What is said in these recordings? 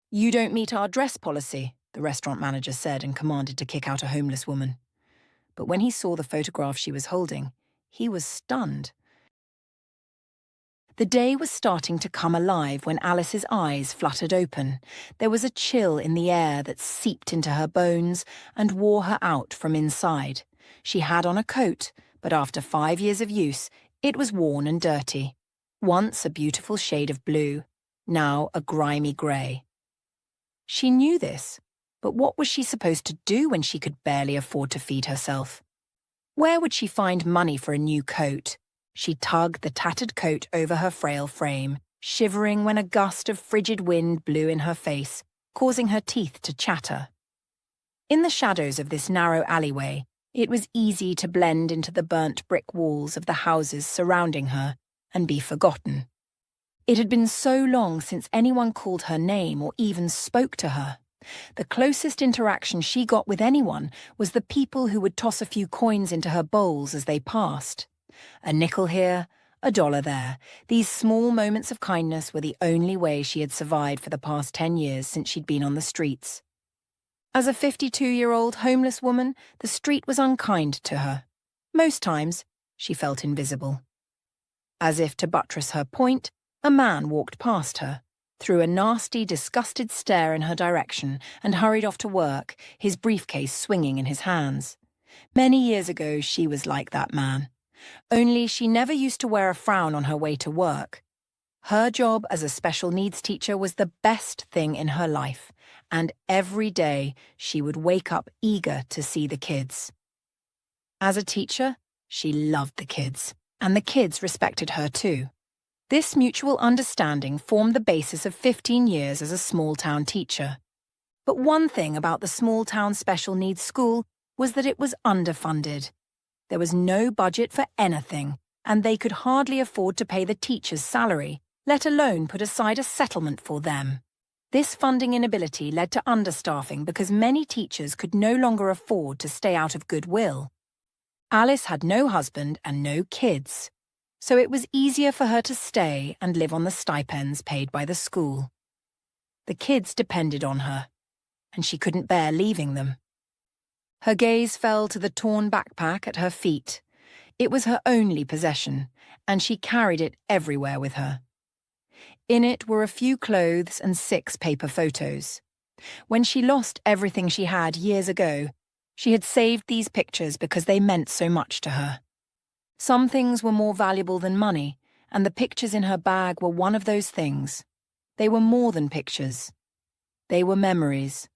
"You don't meet our dress policy," the restaurant manager said and commanded to kick out a homeless woman. But when he saw the photograph she was holding, he was stunned. The day was starting to come alive when Alice's eyes fluttered open. There was a chill in the air that seeped into her bones and wore her out from inside. She had on a coat, but after 5 years of use, it was worn and dirty. Once a beautiful shade of blue, now a grimy grey. She knew this, but what was she supposed to do when she could barely afford to feed herself? Where would she find money for a new coat? She tugged the tattered coat over her frail frame, shivering when a gust of frigid wind blew in her face, causing her teeth to chatter. In the shadows of this narrow alleyway, it was easy to blend into the burnt brick walls of the houses surrounding her and be forgotten. It had been so long since anyone called her name or even spoke to her. The closest interaction she got with anyone was the people who would toss a few coins into her bowls as they passed. A nickel here, a dollar there. These small moments of kindness were the only way she had survived for the past 10 years since she'd been on the streets. As a 52-year-old homeless woman, the street was unkind to her. Most times, she felt invisible. As if to buttress her point, a man walked past her, threw a nasty, disgusted stare in her direction, and hurried off to work, his briefcase swinging in his hands. Many years ago, she was like that man. Only she never used to wear a frown on her way to work. Her job as a special needs teacher was the best thing in her life, and every day she would wake up eager to see the kids. As a teacher, she loved the kids, and the kids respected her too. This mutual understanding formed the basis of 15 years as a small-town teacher. But one thing about the small-town special needs school was that it was underfunded. There was no budget for anything, and they could hardly afford to pay the teacher's salary, let alone put aside a settlement for them. This funding inability led to understaffing because many teachers could no longer afford to stay out of goodwill. Alice had no husband and no kids, so it was easier for her to stay and live on the stipends paid by the school. The kids depended on her, and she couldn't bear leaving them. Her gaze fell to the torn backpack at her feet. It was her only possession, and she carried it everywhere with her. In it were a few clothes and 6 paper photos. When she lost everything she had years ago, she had saved these pictures because they meant so much to her. Some things were more valuable than money, and the pictures in her bag were one of those things. They were more than pictures. They were memories.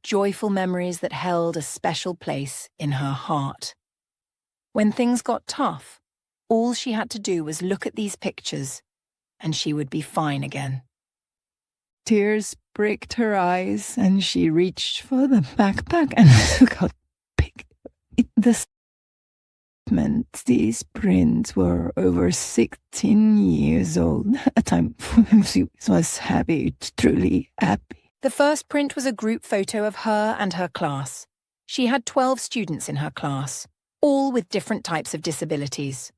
Joyful memories that held a special place in her heart. When things got tough, all she had to do was look at these pictures, and she would be fine again. Tears pricked her eyes, and she reached for the backpack and took out the statement. These prints were over 16 years old, a time when she was happy, truly happy. The first print was a group photo of her and her class. She had 12 students in her class, all with different types of disabilities.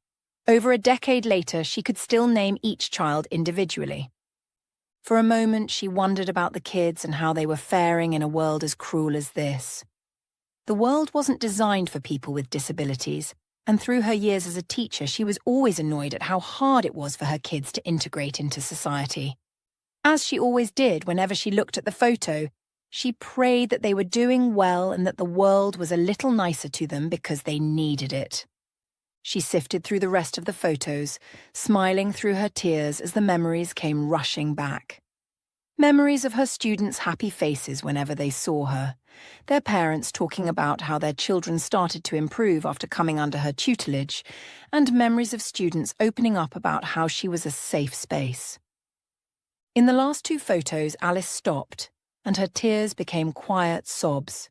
Over a decade later, she could still name each child individually. For a moment, she wondered about the kids and how they were faring in a world as cruel as this. The world wasn't designed for people with disabilities, and through her years as a teacher, she was always annoyed at how hard it was for her kids to integrate into society. As she always did whenever she looked at the photo, she prayed that they were doing well and that the world was a little nicer to them because they needed it. She sifted through the rest of the photos, smiling through her tears as the memories came rushing back. Memories of her students' happy faces whenever they saw her, their parents talking about how their children started to improve after coming under her tutelage, and memories of students opening up about how she was a safe space. In the last 2 photos, Alice stopped, and her tears became quiet sobs.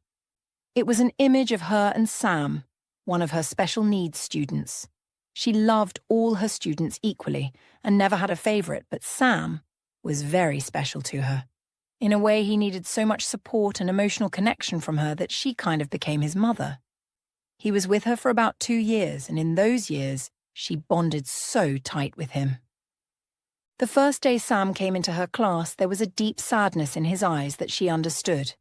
It was an image of her and Sam, one of her special needs students. She loved all her students equally and never had a favourite, but Sam was very special to her. In a way, he needed so much support and emotional connection from her that she kind of became his mother. He was with her for about 2 years, and in those years, she bonded so tight with him. The first day Sam came into her class, there was a deep sadness in his eyes that she understood.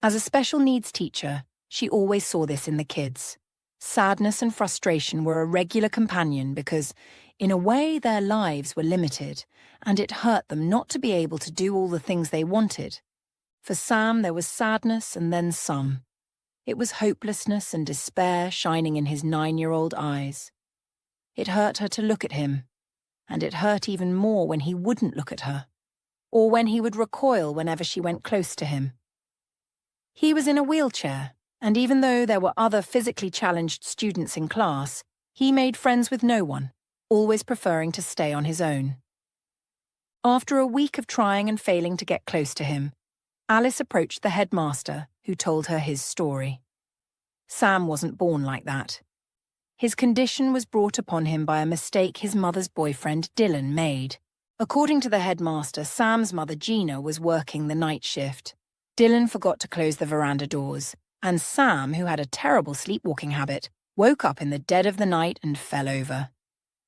As a special needs teacher, she always saw this in the kids. Sadness and frustration were a regular companion because, in a way, their lives were limited, and it hurt them not to be able to do all the things they wanted. For Sam, there was sadness and then some. It was hopelessness and despair shining in his 9-year-old eyes. It hurt her to look at him, and it hurt even more when he wouldn't look at her, or when he would recoil whenever she went close to him. He was in a wheelchair, and even though there were other physically challenged students in class, he made friends with no one, always preferring to stay on his own. After a week of trying and failing to get close to him, Alice approached the headmaster, who told her his story. Sam wasn't born like that. His condition was brought upon him by a mistake his mother's boyfriend Dylan made. According to the headmaster, Sam's mother Gina was working the night shift. Dylan forgot to close the veranda doors, and Sam, who had a terrible sleepwalking habit, woke up in the dead of the night and fell over.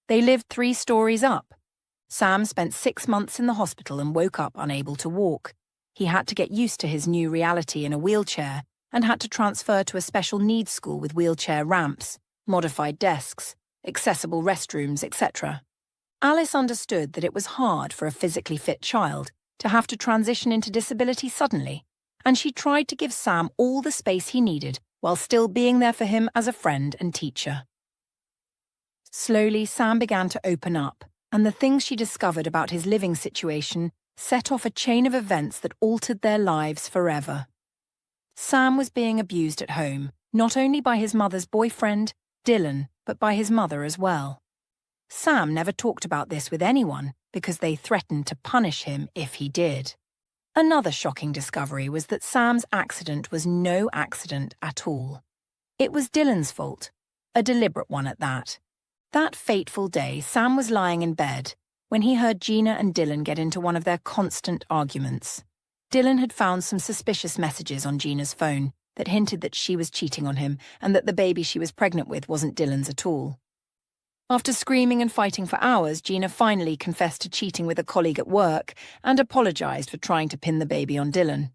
They lived 3 stories up. Sam spent 6 months in the hospital and woke up unable to walk. He had to get used to his new reality in a wheelchair and had to transfer to a special needs school with wheelchair ramps, modified desks, accessible restrooms, etc. Alice understood that it was hard for a physically fit child to have to transition into disability suddenly, and she tried to give Sam all the space he needed while still being there for him as a friend and teacher. Slowly, Sam began to open up, and the things she discovered about his living situation set off a chain of events that altered their lives forever. Sam was being abused at home, not only by his mother's boyfriend, Dylan, but by his mother as well. Sam never talked about this with anyone because they threatened to punish him if he did. Another shocking discovery was that Sam's accident was no accident at all. It was Dylan's fault, a deliberate one at that. That fateful day, Sam was lying in bed when he heard Gina and Dylan get into one of their constant arguments. Dylan had found some suspicious messages on Gina's phone that hinted that she was cheating on him and that the baby she was pregnant with wasn't Dylan's at all. After screaming and fighting for hours, Gina finally confessed to cheating with a colleague at work and apologized for trying to pin the baby on Dylan.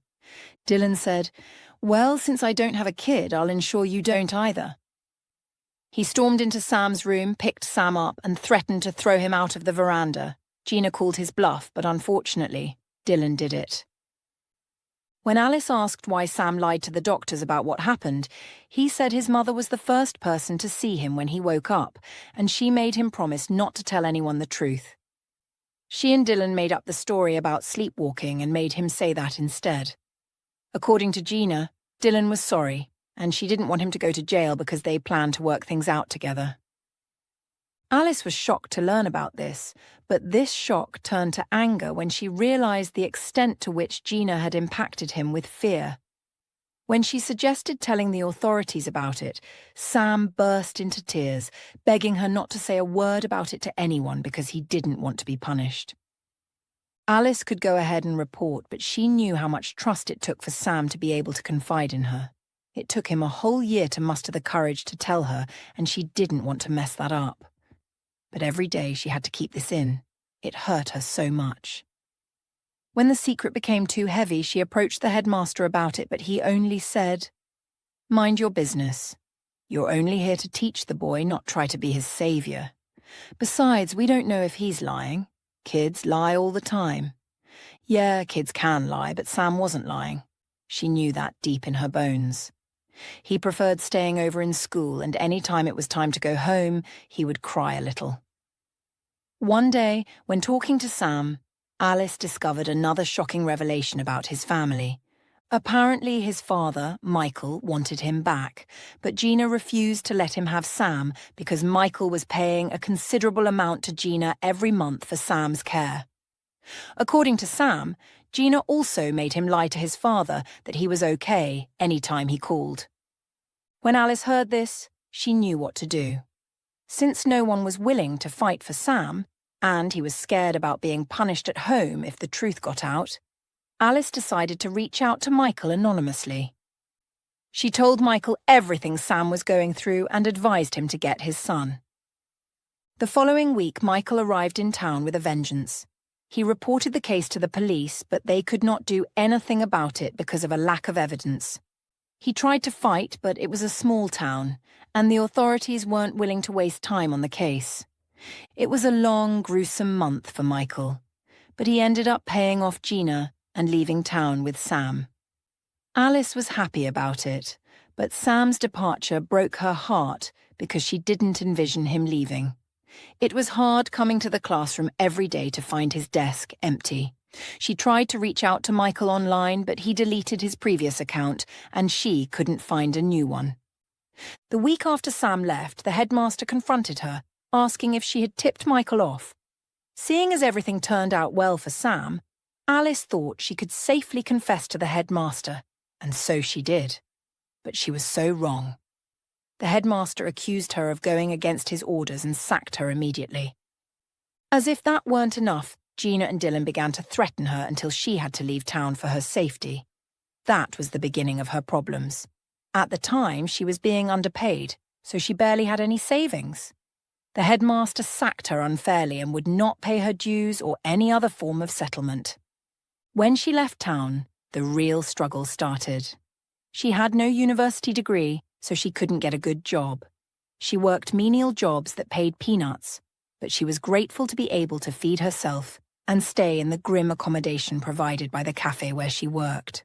Dylan said, "Well, since I don't have a kid, I'll ensure you don't either." He stormed into Sam's room, picked Sam up, and threatened to throw him out of the veranda. Gina called his bluff, but unfortunately, Dylan did it. When Alice asked why Sam lied to the doctors about what happened, he said his mother was the first person to see him when he woke up, and she made him promise not to tell anyone the truth. She and Dylan made up the story about sleepwalking and made him say that instead. According to Gina, Dylan was sorry, and she didn't want him to go to jail because they planned to work things out together. Alice was shocked to learn about this, but this shock turned to anger when she realized the extent to which Gina had impacted him with fear. When she suggested telling the authorities about it, Sam burst into tears, begging her not to say a word about it to anyone because he didn't want to be punished. Alice could go ahead and report, but she knew how much trust it took for Sam to be able to confide in her. It took him a whole year to muster the courage to tell her, and she didn't want to mess that up. But every day she had to keep this in. It hurt her so much. When the secret became too heavy, she approached the headmaster about it, but he only said, "Mind your business. You're only here to teach the boy, not try to be his savior. Besides, we don't know if he's lying. Kids lie all the time." Yeah, kids can lie, but Sam wasn't lying. She knew that deep in her bones. He preferred staying over in school, and any time it was time to go home, he would cry a little. One day, when talking to Sam, Alice discovered another shocking revelation about his family. Apparently his father, Michael, wanted him back, but Gina refused to let him have Sam because Michael was paying a considerable amount to Gina every month for Sam's care. According to Sam, Gina also made him lie to his father that he was okay any time he called. When Alice heard this, she knew what to do. Since no one was willing to fight for Sam, and he was scared about being punished at home if the truth got out, Alice decided to reach out to Michael anonymously. She told Michael everything Sam was going through and advised him to get his son. The following week, Michael arrived in town with a vengeance. He reported the case to the police, but they could not do anything about it because of a lack of evidence. He tried to fight, but it was a small town, and the authorities weren't willing to waste time on the case. It was a long, gruesome month for Michael, but he ended up paying off Gina and leaving town with Sam. Alice was happy about it, but Sam's departure broke her heart because she didn't envision him leaving. It was hard coming to the classroom every day to find his desk empty. She tried to reach out to Michael online, but he deleted his previous account, and she couldn't find a new one. The week after Sam left, the headmaster confronted her, asking if she had tipped Michael off. Seeing as everything turned out well for Sam, Alice thought she could safely confess to the headmaster, and so she did. But she was so wrong. The headmaster accused her of going against his orders and sacked her immediately. As if that weren't enough, Gina and Dylan began to threaten her until she had to leave town for her safety. That was the beginning of her problems. At the time, she was being underpaid, so she barely had any savings. The headmaster sacked her unfairly and would not pay her dues or any other form of settlement. When she left town, the real struggle started. She had no university degree, so she couldn't get a good job. She worked menial jobs that paid peanuts, but she was grateful to be able to feed herself and stay in the grim accommodation provided by the cafe where she worked.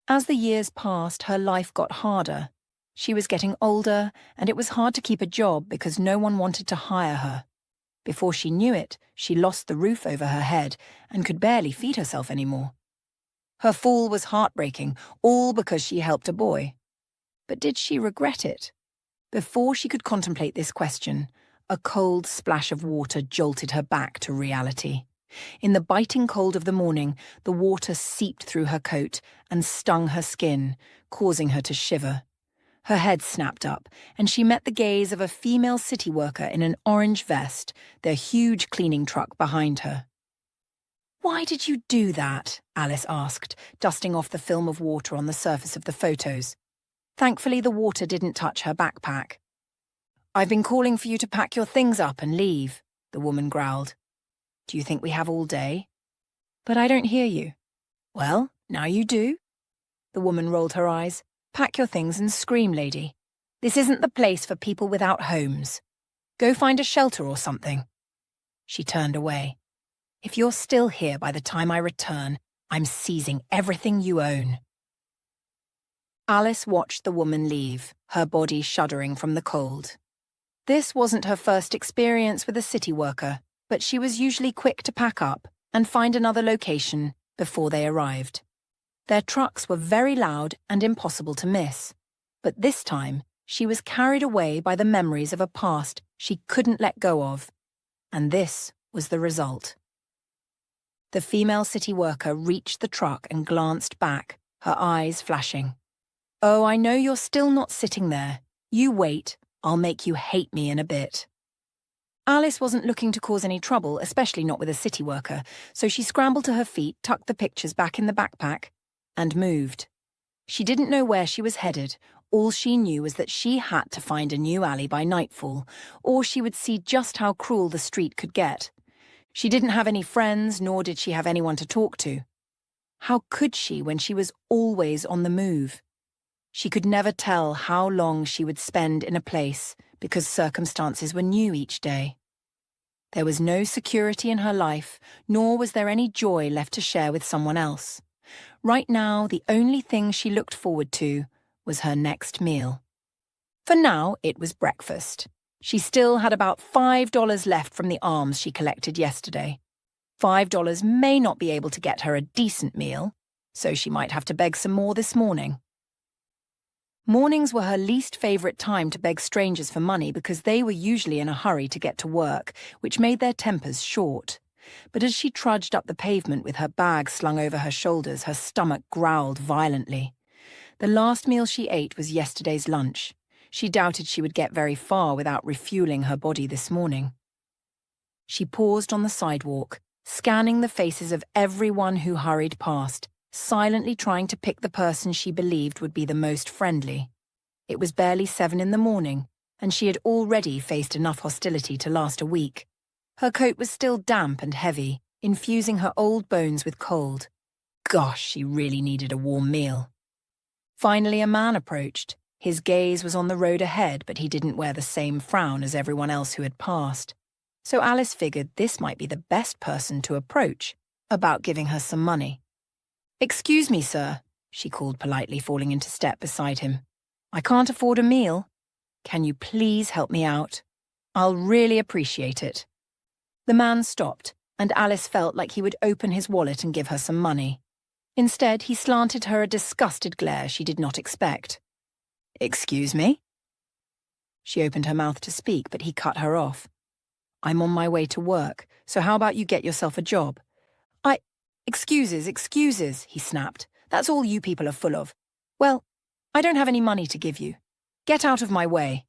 As the years passed, her life got harder. She was getting older, and it was hard to keep a job because no one wanted to hire her. Before she knew it, she lost the roof over her head and could barely feed herself anymore. Her fall was heartbreaking, all because she helped a boy. But did she regret it? Before she could contemplate this question, a cold splash of water jolted her back to reality. In the biting cold of the morning, the water seeped through her coat and stung her skin, causing her to shiver. Her head snapped up, and she met the gaze of a female city worker in an orange vest, their huge cleaning truck behind her. "Why did you do that?" Alice asked, dusting off the film of water on the surface of the photos. Thankfully, the water didn't touch her backpack. "I've been calling for you to pack your things up and leave," the woman growled. "Do you think we have all day?" "But I don't hear you." "Well, now you do." The woman rolled her eyes. "Pack your things and scream, lady. This isn't the place for people without homes. Go find a shelter or something." She turned away. "If you're still here by the time I return, I'm seizing everything you own." Alice watched the woman leave, her body shuddering from the cold. This wasn't her first experience with a city worker, but she was usually quick to pack up and find another location before they arrived. Their trucks were very loud and impossible to miss, but this time she was carried away by the memories of a past she couldn't let go of, and this was the result. The female city worker reached the truck and glanced back, her eyes flashing. "Oh, I know you're still not sitting there. You wait, I'll make you hate me in a bit." Alice wasn't looking to cause any trouble, especially not with a city worker, so she scrambled to her feet, tucked the pictures back in the backpack, and moved. She didn't know where she was headed. All she knew was that she had to find a new alley by nightfall, or she would see just how cruel the street could get. She didn't have any friends, nor did she have anyone to talk to. How could she when she was always on the move? She could never tell how long she would spend in a place because circumstances were new each day. There was no security in her life, nor was there any joy left to share with someone else. Right now, the only thing she looked forward to was her next meal. For now, it was breakfast. She still had about $5 left from the alms she collected yesterday. $5 may not be able to get her a decent meal, so she might have to beg some more this morning. Mornings were her least favourite time to beg strangers for money because they were usually in a hurry to get to work, which made their tempers short. But as she trudged up the pavement with her bag slung over her shoulders, her stomach growled violently. The last meal she ate was yesterday's lunch. She doubted she would get very far without refuelling her body this morning. She paused on the sidewalk, scanning the faces of everyone who hurried past, silently trying to pick the person she believed would be the most friendly. It was barely 7 in the morning, and she had already faced enough hostility to last a week. Her coat was still damp and heavy, infusing her old bones with cold. Gosh, she really needed a warm meal. Finally, a man approached. His gaze was on the road ahead, but he didn't wear the same frown as everyone else who had passed. So Alice figured this might be the best person to approach about giving her some money. "Excuse me, sir," she called politely, falling into step beside him. "I can't afford a meal. Can you please help me out? I'll really appreciate it." The man stopped, and Alice felt like he would open his wallet and give her some money. Instead, he slanted her a disgusted glare she did not expect. "Excuse me?" She opened her mouth to speak, but he cut her off. "I'm on my way to work, so how about you get yourself a job?" Excuses, he snapped. "That's all you people are full of. Well, I don't have any money to give you. Get out of my way."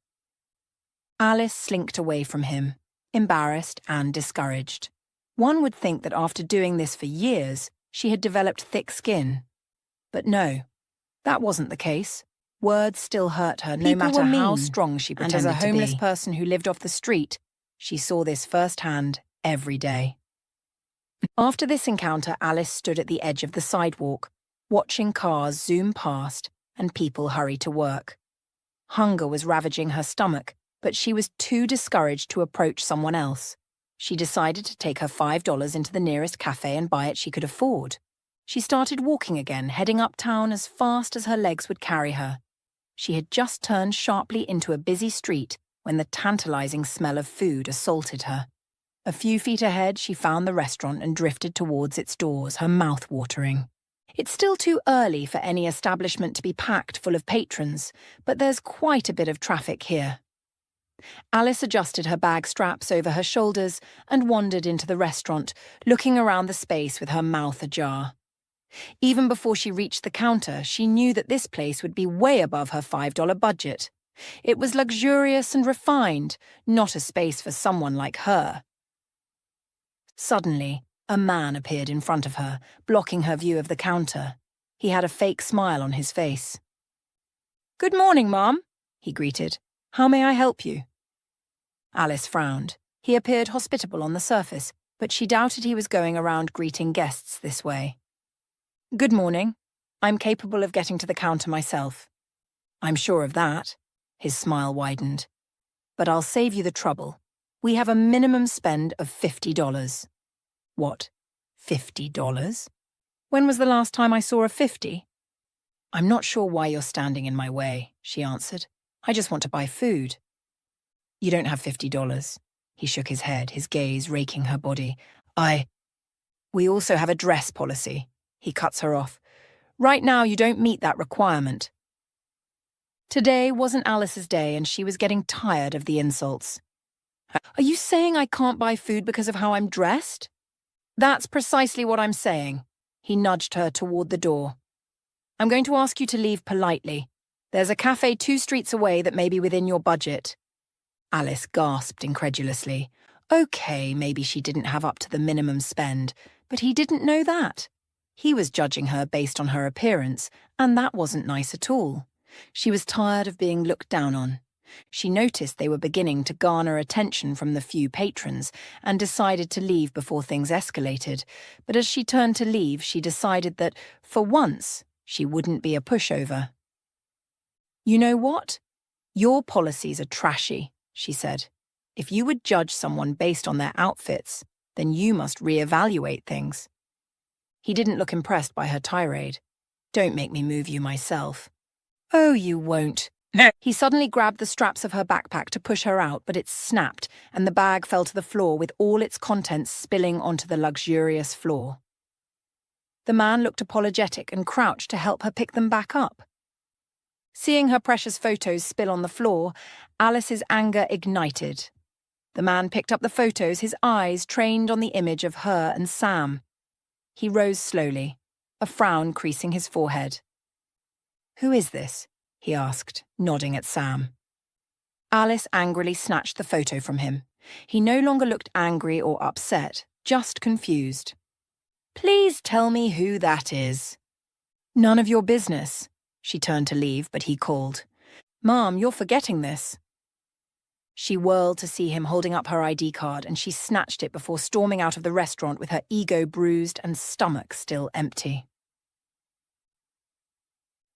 Alice slinked away from him, embarrassed and discouraged. One would think that after doing this for years, she had developed thick skin. But no, that wasn't the case. Words still hurt her, no matter how strong she pretended to be. And as a homeless person who lived off the street, she saw this firsthand every day. After this encounter, Alice stood at the edge of the sidewalk, watching cars zoom past and people hurry to work. Hunger was ravaging her stomach, but she was too discouraged to approach someone else. She decided to take her $5 into the nearest cafe and buy it she could afford. She started walking again, heading uptown as fast as her legs would carry her. She had just turned sharply into a busy street when the tantalizing smell of food assaulted her. A few feet ahead, she found the restaurant and drifted towards its doors, her mouth watering. It's still too early for any establishment to be packed full of patrons, but there's quite a bit of traffic here. Alice adjusted her bag straps over her shoulders and wandered into the restaurant, looking around the space with her mouth ajar. Even before she reached the counter, she knew that this place would be way above her $5 budget. It was luxurious and refined, not a space for someone like her. Suddenly, a man appeared in front of her, blocking her view of the counter. He had a fake smile on his face. "Good morning, Mom," he greeted. "How may I help you?" Alice frowned. He appeared hospitable on the surface, but she doubted he was going around greeting guests this way. "Good morning. I'm capable of getting to the counter myself." "I'm sure of that." His smile widened. "But I'll save you the trouble. We have a minimum spend of $50. "What? $50? When was the last time I saw a 50? "I'm not sure why you're standing in my way," she answered. "I just want to buy food." "You don't have $50. He shook his head, his gaze raking her body. We also have a dress policy." He cuts her off. "Right now, you don't meet that requirement." Today wasn't Alice's day, and she was getting tired of the insults. "Are you saying I can't buy food because of how I'm dressed?" "That's precisely what I'm saying." He nudged her toward the door. "I'm going to ask you to leave politely. There's a cafe 2 streets away that may be within your budget." Alice gasped incredulously. Okay, maybe she didn't have up to the minimum spend, but he didn't know that. He was judging her based on her appearance, and that wasn't nice at all. She was tired of being looked down on. She noticed they were beginning to garner attention from the few patrons and decided to leave before things escalated. But as she turned to leave, she decided that, for once, she wouldn't be a pushover. "You know what? Your policies are trashy," she said. "If you would judge someone based on their outfits, then you must reevaluate things." He didn't look impressed by her tirade. "Don't make me move you myself." "Oh, you won't." He suddenly grabbed the straps of her backpack to push her out, but it snapped, and the bag fell to the floor with all its contents spilling onto the luxurious floor. The man looked apologetic and crouched to help her pick them back up. Seeing her precious photos spill on the floor, Alice's anger ignited. The man picked up the photos, his eyes trained on the image of her and Sam. He rose slowly, a frown creasing his forehead. "Who is this?" he asked, nodding at Sam. Alice angrily snatched the photo from him. He no longer looked angry or upset, just confused. "Please tell me who that is." "None of your business." She turned to leave, but he called. "Mom, you're forgetting this." She whirled to see him holding up her ID card, and she snatched it before storming out of the restaurant with her ego bruised and stomach still empty.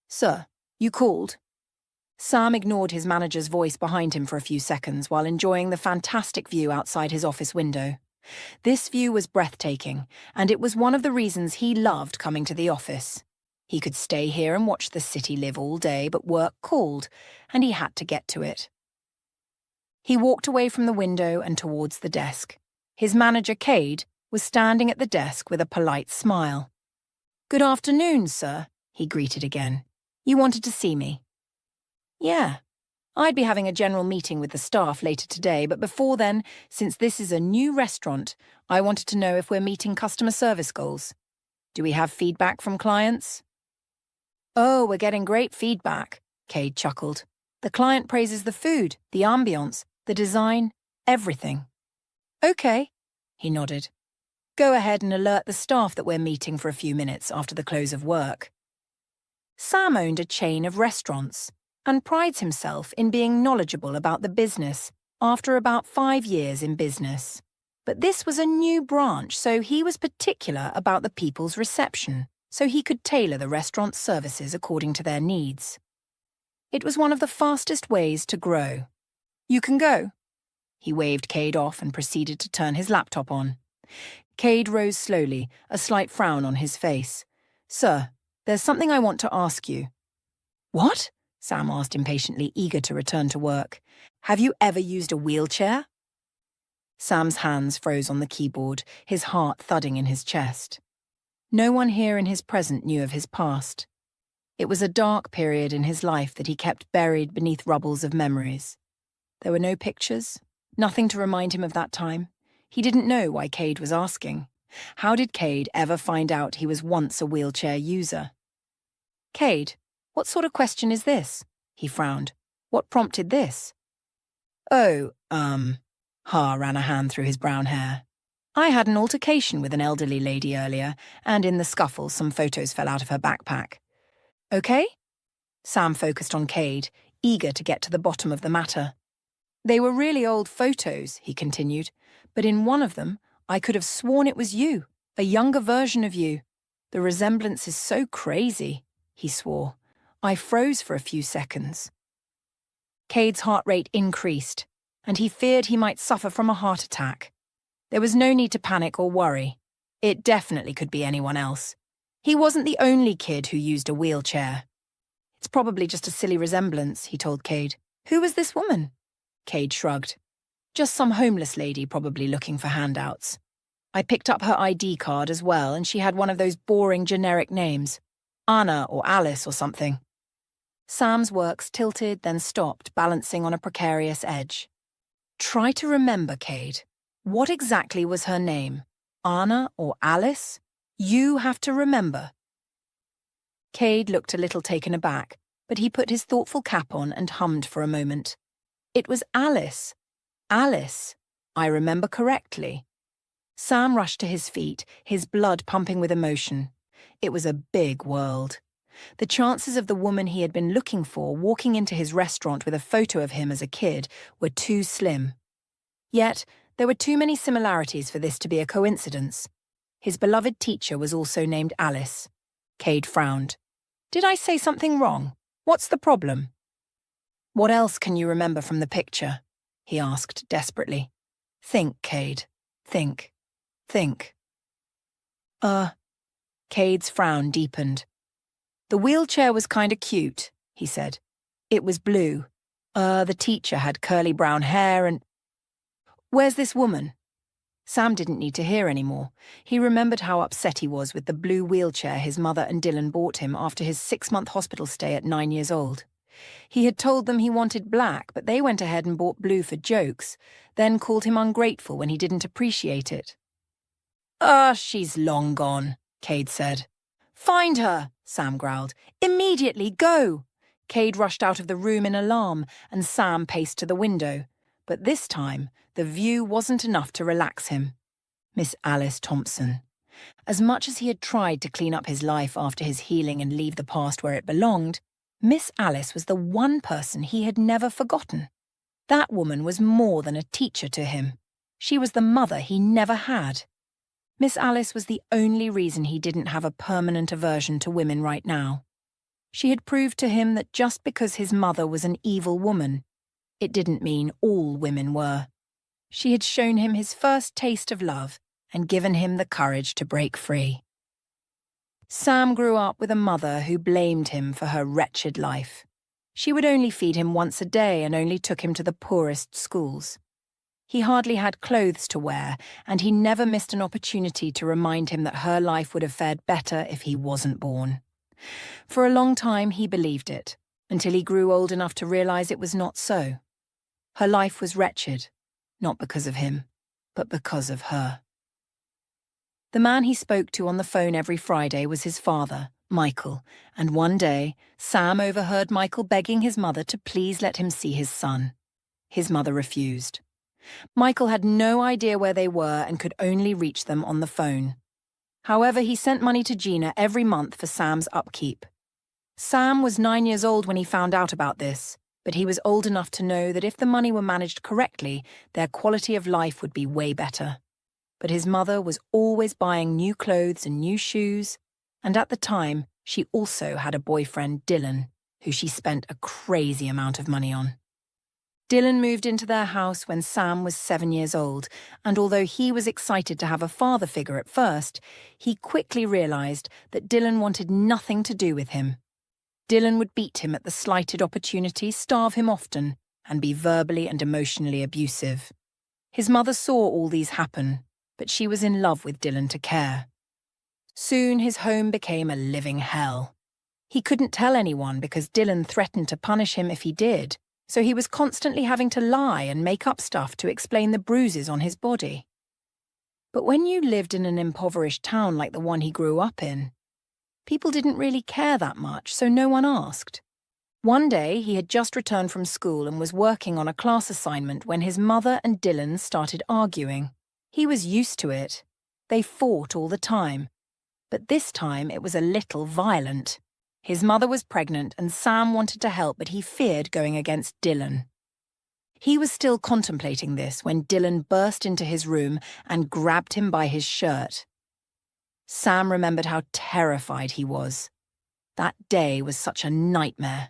"Sir, you called?" Sam ignored his manager's voice behind him for a few seconds while enjoying the fantastic view outside his office window. This view was breathtaking, and it was one of the reasons he loved coming to the office. He could stay here and watch the city live all day, but work called, and he had to get to it. He walked away from the window and towards the desk. His manager, Cade, was standing at the desk with a polite smile. "Good afternoon, sir," he greeted again. "You wanted to see me?" "Yeah. I'd be having a general meeting with the staff later today, but before then, since this is a new restaurant, I wanted to know if we're meeting customer service goals. Do we have feedback from clients?" "Oh, we're getting great feedback," Cade chuckled. "The client praises the food, the ambience, the design, everything." "Okay," he nodded. "Go ahead and alert the staff that we're meeting for a few minutes after the close of work." Sam owned a chain of restaurants and prides himself in being knowledgeable about the business after about 5 years in business. But this was a new branch, so he was particular about the people's reception, so he could tailor the restaurant's services according to their needs. It was one of the fastest ways to grow. "You can go." He waved Cade off and proceeded to turn his laptop on. Cade rose slowly, a slight frown on his face. "Sir, there's something I want to ask you." "What?" Sam asked impatiently, eager to return to work. "Have you ever used a wheelchair?" Sam's hands froze on the keyboard, his heart thudding in his chest. No one here in his present knew of his past. It was a dark period in his life that he kept buried beneath rubbles of memories. There were no pictures, nothing to remind him of that time. He didn't know why Cade was asking. How did Cade ever find out he was once a wheelchair user? "Cade, what sort of question is this?" He frowned. "What prompted this?" "Oh, Ha ran a hand through his brown hair. "I had an altercation with an elderly lady earlier, and in the scuffle some photos fell out of her backpack." "Okay?" Sam focused on Cade, eager to get to the bottom of the matter. "They were really old photos," he continued, "but in one of them, I could have sworn it was you, a younger version of you. The resemblance is so crazy," he swore. "I froze for a few seconds." Cade's heart rate increased, and he feared he might suffer from a heart attack. There was no need to panic or worry. It definitely could be anyone else. He wasn't the only kid who used a wheelchair. "It's probably just a silly resemblance," he told Cade. "Who was this woman?" Cade shrugged. "Just some homeless lady probably looking for handouts. I picked up her ID card as well, and she had one of those boring generic names. Anna or Alice or something." Sam's works tilted, then stopped, balancing on a precarious edge. "Try to remember, Cade. What exactly was her name? Anna or Alice? You have to remember." Cade looked a little taken aback, but he put his thoughtful cap on and hummed for a moment. "It was Alice. Alice. I remember correctly." Sam rushed to his feet, his blood pumping with emotion. It was a big world. The chances of the woman he had been looking for walking into his restaurant with a photo of him as a kid were too slim. Yet, there were too many similarities for this to be a coincidence. His beloved teacher was also named Alice. Cade frowned. "Did I say something wrong? What's the problem?" "What else can you remember from the picture?" he asked desperately. "Think, Cade. Think. Think." Cade's frown deepened. "The wheelchair was kinda cute," he said. "It was blue. The teacher had curly brown hair and—" "Where's this woman?" Sam didn't need to hear anymore. He remembered how upset he was with the blue wheelchair his mother and Dylan bought him after his 6-month hospital stay at 9 years old. He had told them he wanted black, but they went ahead and bought blue for jokes, then called him ungrateful when he didn't appreciate it. She's long gone," Cade said. "Find her," Sam growled. "Immediately, go!" Cade rushed out of the room in alarm, and Sam paced to the window. But this time, the view wasn't enough to relax him. Miss Alice Thompson. As much as he had tried to clean up his life after his healing and leave the past where it belonged, Miss Alice was the one person he had never forgotten. That woman was more than a teacher to him. She was the mother he never had. Miss Alice was the only reason he didn't have a permanent aversion to women right now. She had proved to him that just because his mother was an evil woman, it didn't mean all women were. She had shown him his first taste of love and given him the courage to break free. Sam grew up with a mother who blamed him for her wretched life. She would only feed him once a day and only took him to the poorest schools. He hardly had clothes to wear, and he never missed an opportunity to remind him that her life would have fared better if he wasn't born. For a long time he believed it, until he grew old enough to realize it was not so. Her life was wretched, not because of him, but because of her. The man he spoke to on the phone every Friday was his father, Michael, and one day, Sam overheard Michael begging his mother to please let him see his son. His mother refused. Michael had no idea where they were and could only reach them on the phone. However, he sent money to Gina every month for Sam's upkeep. Sam was 9 years old when he found out about this, but he was old enough to know that if the money were managed correctly, their quality of life would be way better. But his mother was always buying new clothes and new shoes, and at the time, she also had a boyfriend, Dylan, who she spent a crazy amount of money on. Dylan moved into their house when Sam was 7 years old, and although he was excited to have a father figure at first, he quickly realized that Dylan wanted nothing to do with him. Dylan would beat him at the slighted opportunity, starve him often, and be verbally and emotionally abusive. His mother saw all these happen, but she was in love with Dylan to care. Soon his home became a living hell. He couldn't tell anyone because Dylan threatened to punish him if he did, so he was constantly having to lie and make up stuff to explain the bruises on his body. But when you lived in an impoverished town like the one he grew up in, people didn't really care that much, so no one asked. One day, he had just returned from school and was working on a class assignment when his mother and Dylan started arguing. He was used to it. They fought all the time. But this time, it was a little violent. His mother was pregnant and Sam wanted to help, but he feared going against Dylan. He was still contemplating this when Dylan burst into his room and grabbed him by his shirt. Sam remembered how terrified he was. That day was such a nightmare.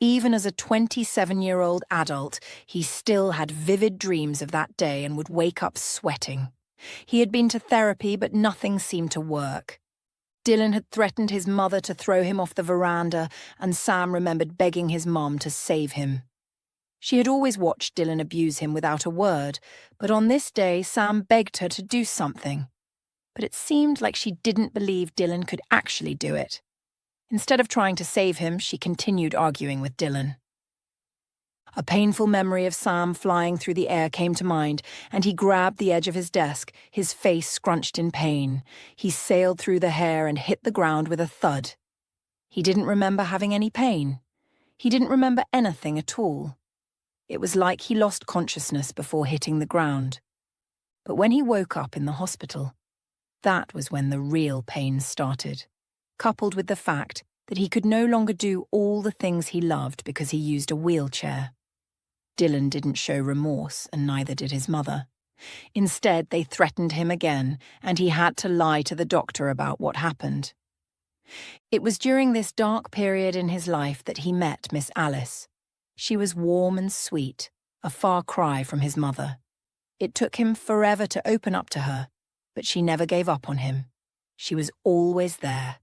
Even as a 27-year-old adult, he still had vivid dreams of that day and would wake up sweating. He had been to therapy, but nothing seemed to work. Dylan had threatened his mother to throw him off the veranda, and Sam remembered begging his mom to save him. She had always watched Dylan abuse him without a word, but on this day Sam begged her to do something. But it seemed like she didn't believe Dylan could actually do it. Instead of trying to save him, she continued arguing with Dylan. A painful memory of Sam flying through the air came to mind, and he grabbed the edge of his desk, his face scrunched in pain. He sailed through the hair and hit the ground with a thud. He didn't remember having any pain. He didn't remember anything at all. It was like he lost consciousness before hitting the ground. But when he woke up in the hospital, that was when the real pain started, coupled with the fact that he could no longer do all the things he loved because he used a wheelchair. Dylan didn't show remorse, and neither did his mother. Instead, they threatened him again, and he had to lie to the doctor about what happened. It was during this dark period in his life that he met Miss Alice. She was warm and sweet, a far cry from his mother. It took him forever to open up to her, but she never gave up on him. She was always there,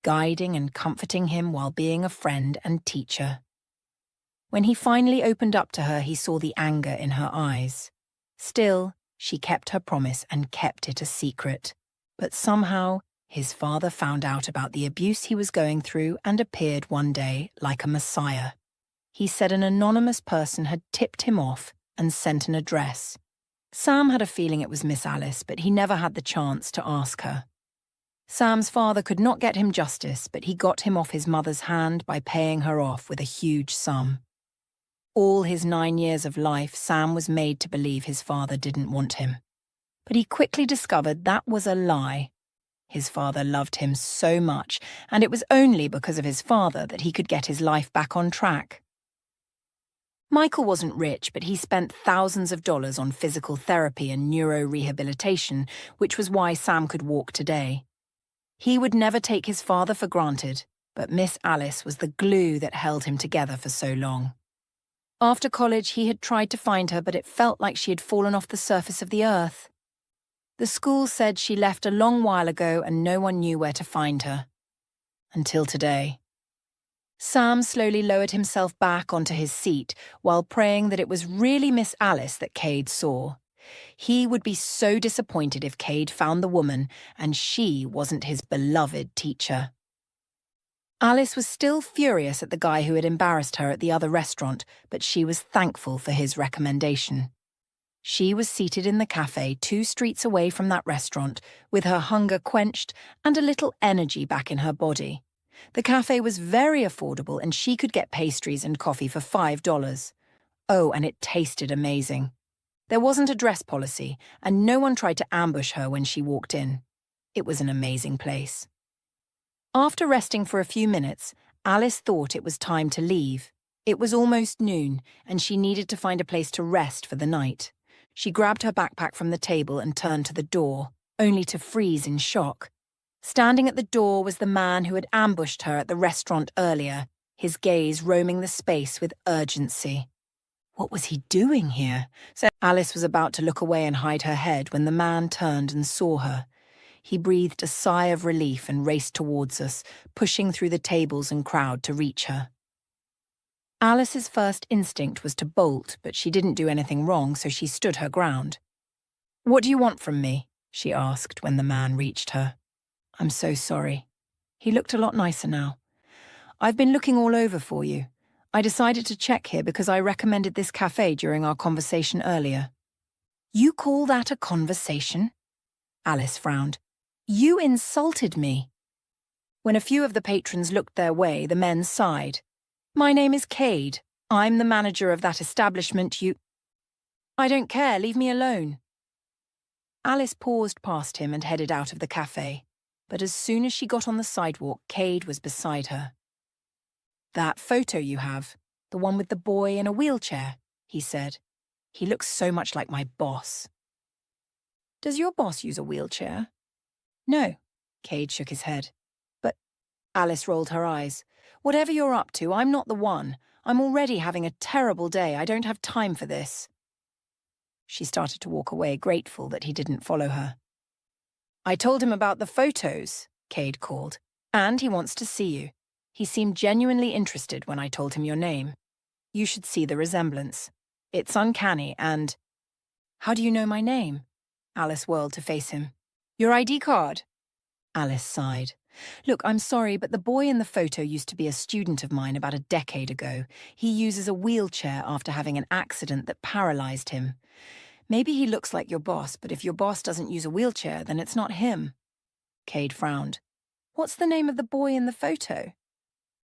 guiding and comforting him while being a friend and teacher. When he finally opened up to her, he saw the anger in her eyes. Still, she kept her promise and kept it a secret. But somehow, his father found out about the abuse he was going through and appeared one day like a messiah. He said an anonymous person had tipped him off and sent an address. Sam had a feeling it was Miss Alice, but he never had the chance to ask her. Sam's father could not get him justice, but he got him off his mother's hand by paying her off with a huge sum. All his 9 years of life, Sam was made to believe his father didn't want him. But he quickly discovered that was a lie. His father loved him so much, and it was only because of his father that he could get his life back on track. Michael wasn't rich, but he spent thousands of dollars on physical therapy and neurorehabilitation, which was why Sam could walk today. He would never take his father for granted, but Miss Alice was the glue that held him together for so long. After college, he had tried to find her, but it felt like she had fallen off the surface of the earth. The school said she left a long while ago and no one knew where to find her. Until today. Sam slowly lowered himself back onto his seat while praying that it was really Miss Alice that Cade saw. He would be so disappointed if Cade found the woman and she wasn't his beloved teacher. Alice was still furious at the guy who had embarrassed her at the other restaurant, but she was thankful for his recommendation. She was seated in the cafe 2 streets away from that restaurant, with her hunger quenched and a little energy back in her body. The cafe was very affordable and she could get pastries and coffee for $5. Oh, and it tasted amazing. There wasn't a dress policy, and no one tried to ambush her when she walked in. It was an amazing place. After resting for a few minutes, Alice thought it was time to leave. It was almost noon, and she needed to find a place to rest for the night. She grabbed her backpack from the table and turned to the door, only to freeze in shock. Standing at the door was the man who had ambushed her at the restaurant earlier, his gaze roaming the space with urgency. What was he doing here? So Alice was about to look away and hide her head when the man turned and saw her. He breathed a sigh of relief and raced towards us, pushing through the tables and crowd to reach her. Alice's first instinct was to bolt, but she didn't do anything wrong, so she stood her ground. "What do you want from me?" she asked when the man reached her. "I'm so sorry." He looked a lot nicer now. "I've been looking all over for you. I decided to check here because I recommended this cafe during our conversation earlier." "You call that a conversation?" Alice frowned. "You insulted me." When a few of the patrons looked their way, the men sighed. "My name is Cade. I'm the manager of that establishment you—" "I don't care, leave me alone." Alice paused past him and headed out of the cafe, but as soon as she got on the sidewalk, Cade was beside her. "That photo you have, the one with the boy in a wheelchair," he said. "He looks so much like my boss." "Does your boss use a wheelchair?" "No," Cade shook his head. "But—" Alice rolled her eyes. "Whatever you're up to, I'm not the one. I'm already having a terrible day. I don't have time for this." She started to walk away, grateful that he didn't follow her. "I told him about the photos," Cade called, "and he wants to see you. He seemed genuinely interested when I told him your name. You should see the resemblance. It's uncanny and—" "How do you know my name?" Alice whirled to face him. "Your ID card?" Alice sighed. "Look, I'm sorry, but the boy in the photo used to be a student of mine about a decade ago. He uses a wheelchair after having an accident that paralyzed him. Maybe he looks like your boss, but if your boss doesn't use a wheelchair, then it's not him." Cade frowned. "What's the name of the boy in the photo?"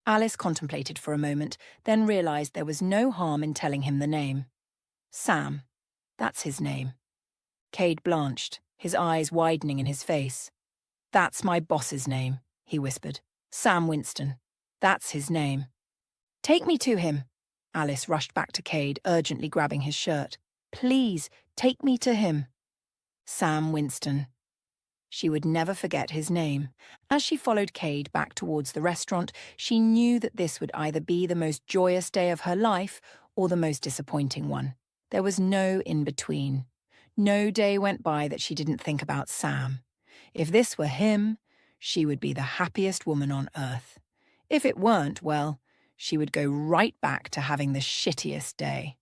Alice contemplated for a moment, then realized there was no harm in telling him the name. "Sam. That's his name." Cade blanched, his eyes widening in his face. "That's my boss's name," he whispered. "Sam Winston. That's his name." "Take me to him." Alice rushed back to Cade, urgently grabbing his shirt. "Please, take me to him." Sam Winston. She would never forget his name. As she followed Cade back towards the restaurant, she knew that this would either be the most joyous day of her life or the most disappointing one. There was no in-between. No day went by that she didn't think about Sam. If this were him, she would be the happiest woman on earth. If it weren't, well, she would go right back to having the shittiest day.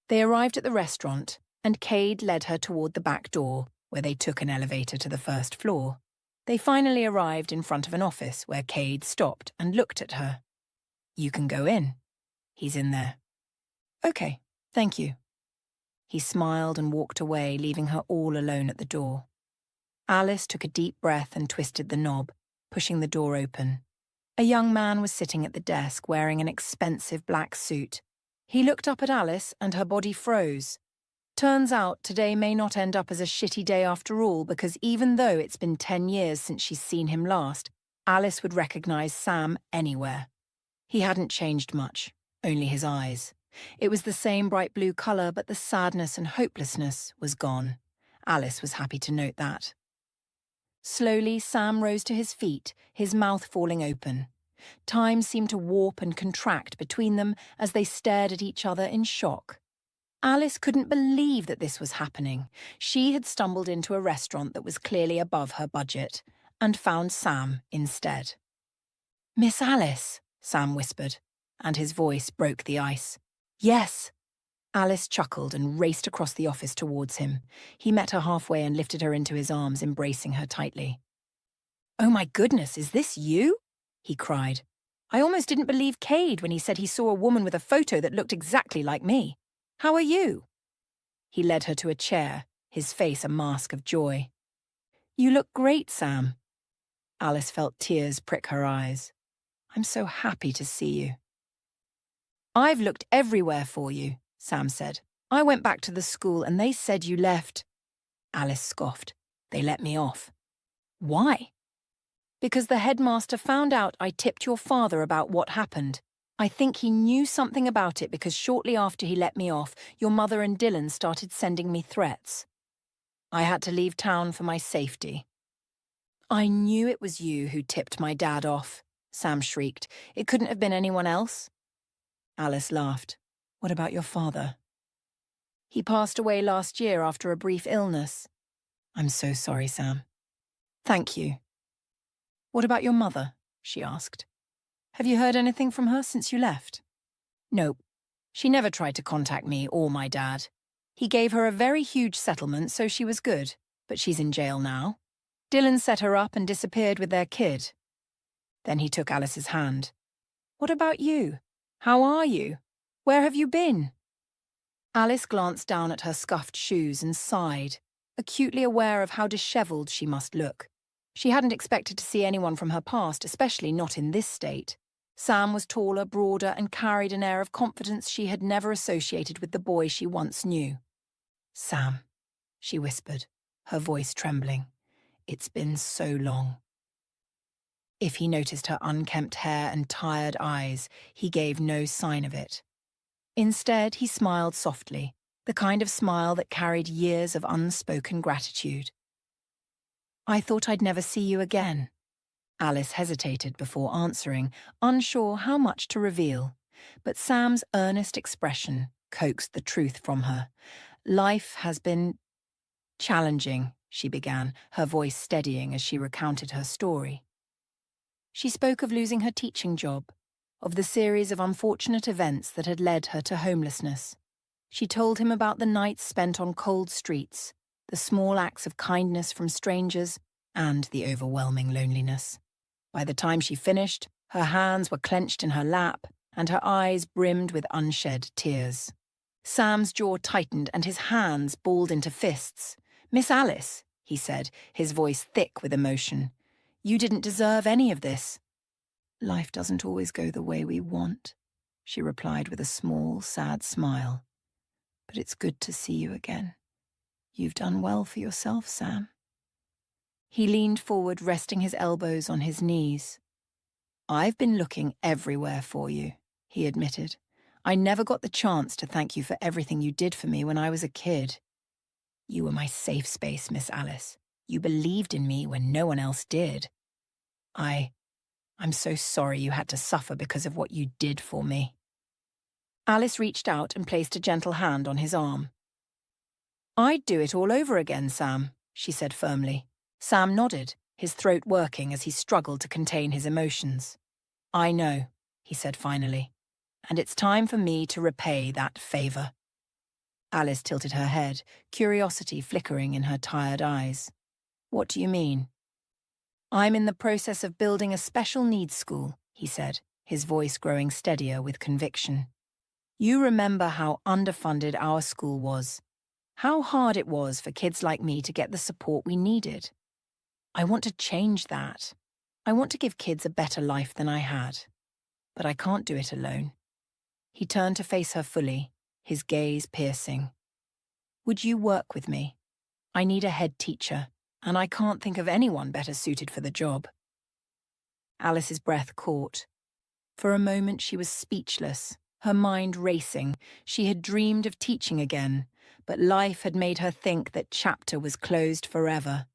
They arrived at the restaurant, and Cade led her toward the back door, where they took an elevator to the first floor. They finally arrived in front of an office where Cade stopped and looked at her. "You can go in. He's in there." "Okay, thank you." He smiled and walked away, leaving her all alone at the door. Alice took a deep breath and twisted the knob, pushing the door open. A young man was sitting at the desk wearing an expensive black suit. He looked up at Alice and her body froze. Turns out today may not end up as a shitty day after all, because even though it's been 10 years since she's seen him last, Alice would recognize Sam anywhere. He hadn't changed much, only his eyes. It was the same bright blue colour, but the sadness and hopelessness was gone. Alice was happy to note that. Slowly, Sam rose to his feet, his mouth falling open. Time seemed to warp and contract between them as they stared at each other in shock. Alice couldn't believe that this was happening. She had stumbled into a restaurant that was clearly above her budget, and found Sam instead. "Miss Alice," Sam whispered, and his voice broke the ice. "Yes." Alice chuckled and raced across the office towards him. He met her halfway and lifted her into his arms, embracing her tightly. "Oh my goodness, is this you?" he cried. "I almost didn't believe Cade when he said he saw a woman with a photo that looked exactly like me. How are you?" He led her to a chair, his face a mask of joy. "You look great, Sam." Alice felt tears prick her eyes. "I'm so happy to see you." "I've looked everywhere for you," Sam said. "I went back to the school and they said you left." Alice scoffed. "They let me off." "Why?" "Because the headmaster found out I tipped your father about what happened. I think he knew something about it because shortly after he let me off, your mother and Dylan started sending me threats. I had to leave town for my safety." "I knew it was you who tipped my dad off," Sam shrieked. "It couldn't have been anyone else." Alice laughed. "What about your father?" "He passed away last year after a brief illness." "I'm so sorry, Sam." "Thank you." "What about your mother?" she asked. "Have you heard anything from her since you left?" "Nope. She never tried to contact me or my dad. He gave her a very huge settlement, so she was good, but she's in jail now. Dylan set her up and disappeared with their kid." Then he took Alice's hand. "What about you? How are you? Where have you been?" Alice glanced down at her scuffed shoes and sighed, acutely aware of how dishevelled she must look. She hadn't expected to see anyone from her past, especially not in this state. Sam was taller, broader, and carried an air of confidence she had never associated with the boy she once knew. "Sam," she whispered, her voice trembling. "It's been so long." If he noticed her unkempt hair and tired eyes, he gave no sign of it. Instead, he smiled softly, the kind of smile that carried years of unspoken gratitude. "I thought I'd never see you again." Alice hesitated before answering, unsure how much to reveal. But Sam's earnest expression coaxed the truth from her. "Life has been challenging," she began, her voice steadying as she recounted her story. She spoke of losing her teaching job, of the series of unfortunate events that had led her to homelessness. She told him about the nights spent on cold streets, the small acts of kindness from strangers, and the overwhelming loneliness. By the time she finished, her hands were clenched in her lap, and her eyes brimmed with unshed tears. Sam's jaw tightened and his hands balled into fists. "Miss Alice," he said, his voice thick with emotion, "you didn't deserve any of this." "Life doesn't always go the way we want," she replied with a small, sad smile. "But it's good to see you again. You've done well for yourself, Sam." He leaned forward, resting his elbows on his knees. "I've been looking everywhere for you," he admitted. "I never got the chance to thank you for everything you did for me when I was a kid. You were my safe space, Miss Alice. You believed in me when no one else did. I'm so sorry you had to suffer because of what you did for me." Alice reached out and placed a gentle hand on his arm. "I'd do it all over again, Sam," she said firmly. Sam nodded, his throat working as he struggled to contain his emotions. "I know," he said finally, "and it's time for me to repay that favour." Alice tilted her head, curiosity flickering in her tired eyes. "What do you mean?" "I'm in the process of building a special needs school," he said, his voice growing steadier with conviction. "You remember how underfunded our school was, how hard it was for kids like me to get the support we needed. I want to change that. I want to give kids a better life than I had. But I can't do it alone." He turned to face her fully, his gaze piercing. "Would you work with me? I need a head teacher, and I can't think of anyone better suited for the job." Alice's breath caught. For a moment she was speechless, her mind racing. She had dreamed of teaching again, but life had made her think that chapter was closed forever.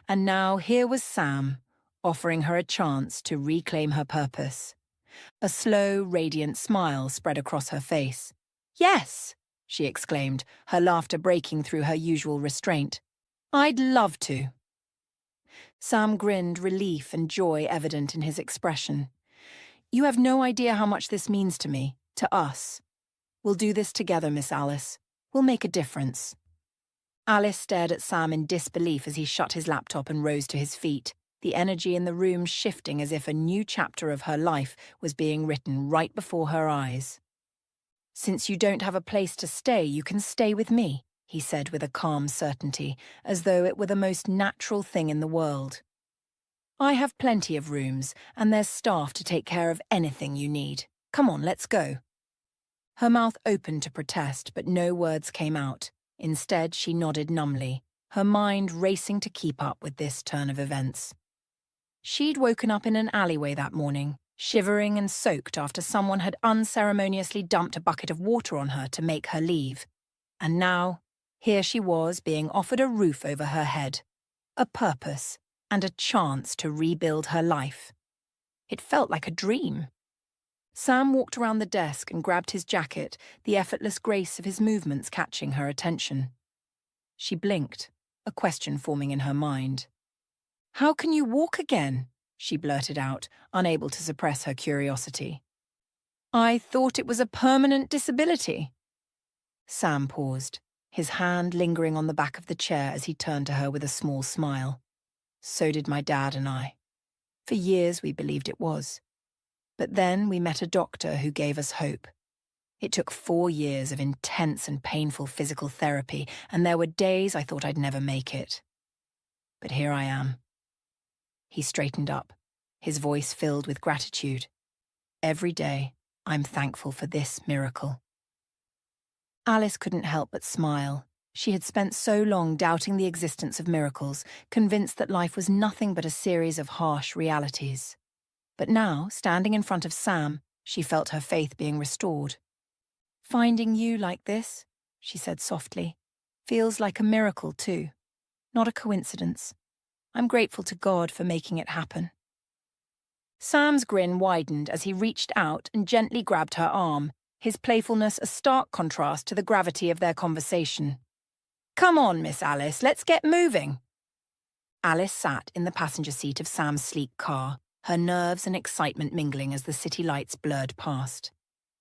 And now here was Sam, offering her a chance to reclaim her purpose. A slow, radiant smile spread across her face. "Yes," she exclaimed, her laughter breaking through her usual restraint. "I'd love to." Sam grinned, relief and joy evident in his expression. "You have no idea how much this means to me, to us. We'll do this together, Miss Alice. We'll make a difference." Alice stared at Sam in disbelief as he shut his laptop and rose to his feet, the energy in the room shifting as if a new chapter of her life was being written right before her eyes. "Since you don't have a place to stay, you can stay with me," he said with a calm certainty, as though it were the most natural thing in the world. "I have plenty of rooms, and there's staff to take care of anything you need. Come on, let's go." Her mouth opened to protest, but no words came out. Instead, she nodded numbly, her mind racing to keep up with this turn of events. She'd woken up in an alleyway that morning, shivering and soaked after someone had unceremoniously dumped a bucket of water on her to make her leave. And now, here she was being offered a roof over her head, a purpose, and a chance to rebuild her life. It felt like a dream. Sam walked around the desk and grabbed his jacket, the effortless grace of his movements catching her attention. She blinked, a question forming in her mind. "How can you walk again?" she blurted out, unable to suppress her curiosity. "I thought it was a permanent disability." Sam paused, his hand lingering on the back of the chair as he turned to her with a small smile. "So did my dad and I. For years we believed it was. But then we met a doctor who gave us hope. It took 4 years of intense and painful physical therapy, and there were days I thought I'd never make it. But here I am." He straightened up, his voice filled with gratitude. "Every day, I'm thankful for this miracle." Alice couldn't help but smile. She had spent so long doubting the existence of miracles, convinced that life was nothing but a series of harsh realities. But now, standing in front of Sam, she felt her faith being restored. "Finding you like this," she said softly, "feels like a miracle too, not a coincidence. I'm grateful to God for making it happen." Sam's grin widened as he reached out and gently grabbed her arm, his playfulness a stark contrast to the gravity of their conversation. "Come on, Miss Alice, let's get moving." Alice sat in the passenger seat of Sam's sleek car, her nerves and excitement mingling as the city lights blurred past.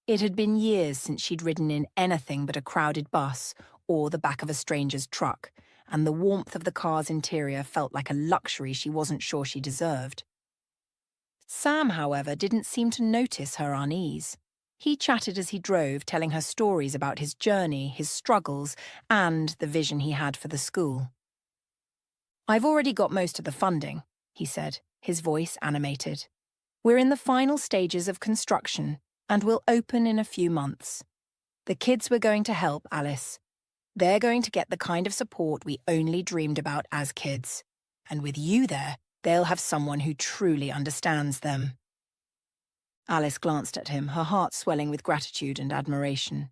It had been years since she'd ridden in anything but a crowded bus or the back of a stranger's truck, and the warmth of the car's interior felt like a luxury she wasn't sure she deserved. Sam, however, didn't seem to notice her unease. He chatted as he drove, telling her stories about his journey, his struggles, and the vision he had for the school. "I've already got most of the funding," he said, his voice animated. "We're in the final stages of construction, and we'll open in a few months. The kids we're going to help, Alice. They're going to get the kind of support we only dreamed about as kids. And with you there, they'll have someone who truly understands them." Alice glanced at him, her heart swelling with gratitude and admiration.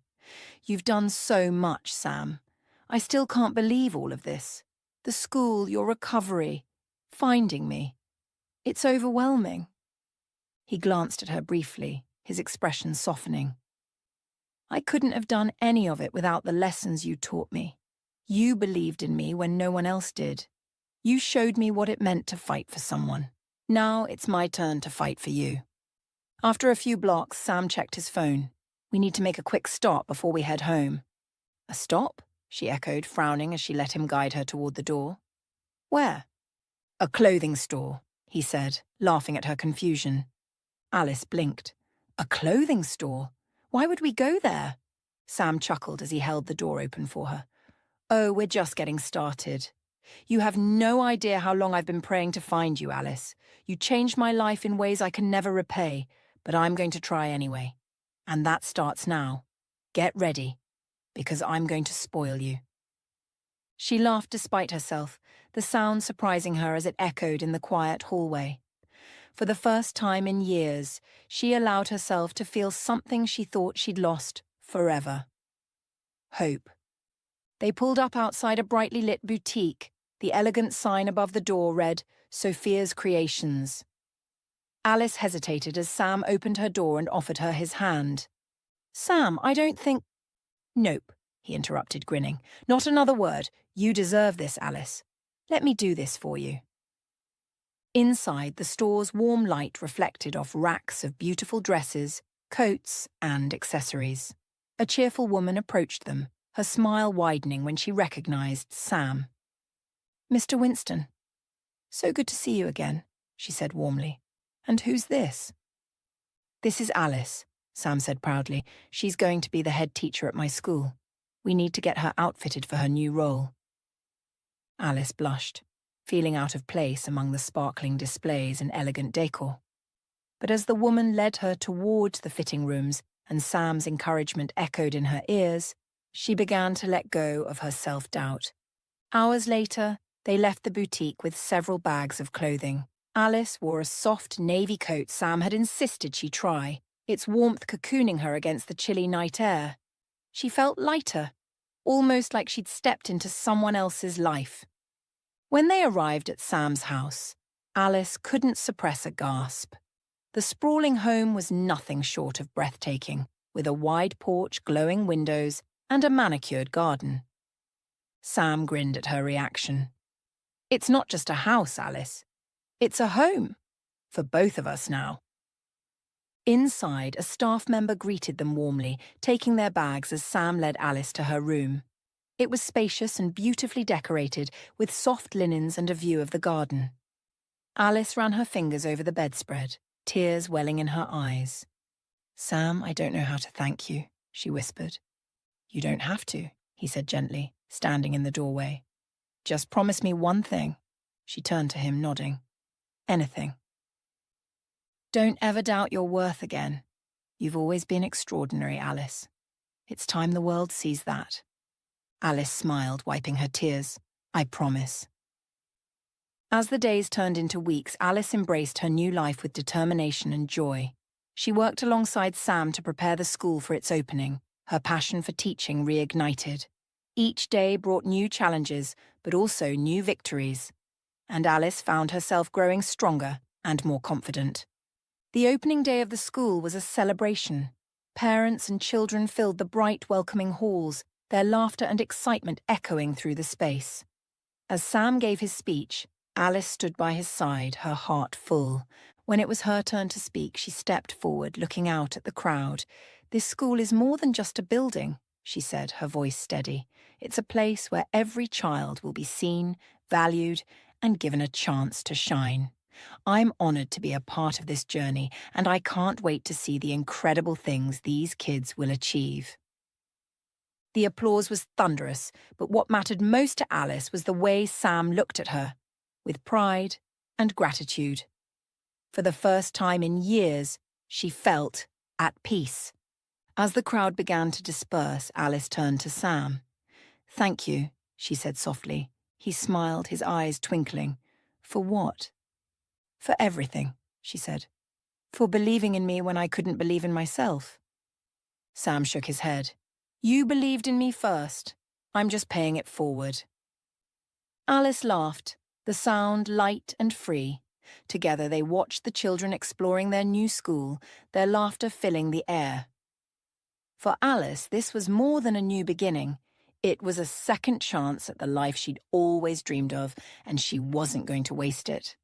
"You've done so much, Sam. I still can't believe all of this. The school, your recovery, finding me. It's overwhelming." He glanced at her briefly, his expression softening. "I couldn't have done any of it without the lessons you taught me. You believed in me when no one else did. You showed me what it meant to fight for someone. Now it's my turn to fight for you." After a few blocks, Sam checked his phone. "We need to make a quick stop before we head home." "A stop?" she echoed, frowning as she let him guide her toward the door. "Where?" "A clothing store," he said, laughing at her confusion. Alice blinked. "A clothing store? Why would we go there?" Sam chuckled as he held the door open for her. "Oh, we're just getting started. You have no idea how long I've been praying to find you, Alice. You changed my life in ways I can never repay, but I'm going to try anyway. And that starts now. Get ready, because I'm going to spoil you." She laughed despite herself, the sound surprising her as it echoed in the quiet hallway. For the first time in years, she allowed herself to feel something she thought she'd lost forever. Hope. They pulled up outside a brightly lit boutique. The elegant sign above the door read, Sophia's Creations. Alice hesitated as Sam opened her door and offered her his hand. Sam, I don't think... Nope, he interrupted, grinning. Not another word. You deserve this, Alice. Let me do this for you. Inside, the store's warm light reflected off racks of beautiful dresses, coats, and accessories. A cheerful woman approached them, her smile widening when she recognized Sam. Mr. Winston. So good to see you again, she said warmly. And who's this? This is Alice, Sam said proudly. She's going to be the head teacher at my school. We need to get her outfitted for her new role. Alice blushed, feeling out of place among the sparkling displays and elegant decor. But as the woman led her towards the fitting rooms and Sam's encouragement echoed in her ears, she began to let go of her self-doubt. Hours later, they left the boutique with several bags of clothing. Alice wore a soft navy coat Sam had insisted she try, its warmth cocooning her against the chilly night air. She felt lighter, almost like she'd stepped into someone else's life. When they arrived at Sam's house, Alice couldn't suppress a gasp. The sprawling home was nothing short of breathtaking, with a wide porch, glowing windows, and a manicured garden. Sam grinned at her reaction. It's not just a house, Alice. It's a home. For both of us now. Inside, a staff member greeted them warmly, taking their bags as Sam led Alice to her room. It was spacious and beautifully decorated, with soft linens and a view of the garden. Alice ran her fingers over the bedspread, tears welling in her eyes. Sam, I don't know how to thank you, she whispered. You don't have to, he said gently, standing in the doorway. Just promise me one thing. She turned to him, nodding. Anything. Don't ever doubt your worth again. You've always been extraordinary, Alice. It's time the world sees that. Alice smiled, wiping her tears. I promise. As the days turned into weeks, Alice embraced her new life with determination and joy. She worked alongside Sam to prepare the school for its opening, her passion for teaching reignited. Each day brought new challenges, but also new victories. And Alice found herself growing stronger and more confident. The opening day of the school was a celebration. Parents and children filled the bright, welcoming halls, their laughter and excitement echoing through the space. As Sam gave his speech, Alice stood by his side, her heart full. When it was her turn to speak, she stepped forward, looking out at the crowd. This school is more than just a building, she said, her voice steady. It's a place where every child will be seen, valued, and given a chance to shine. I'm honored to be a part of this journey, and I can't wait to see the incredible things these kids will achieve. The applause was thunderous, but what mattered most to Alice was the way Sam looked at her, with pride and gratitude. For the first time in years, she felt at peace. As the crowd began to disperse, Alice turned to Sam. Thank you, she said softly. He smiled, his eyes twinkling. For what? For everything, she said. For believing in me when I couldn't believe in myself. Sam shook his head. You believed in me first. I'm just paying it forward. Alice laughed, the sound light and free. Together they watched the children exploring their new school, their laughter filling the air. For Alice, this was more than a new beginning. It was a second chance at the life she'd always dreamed of, and she wasn't going to waste it.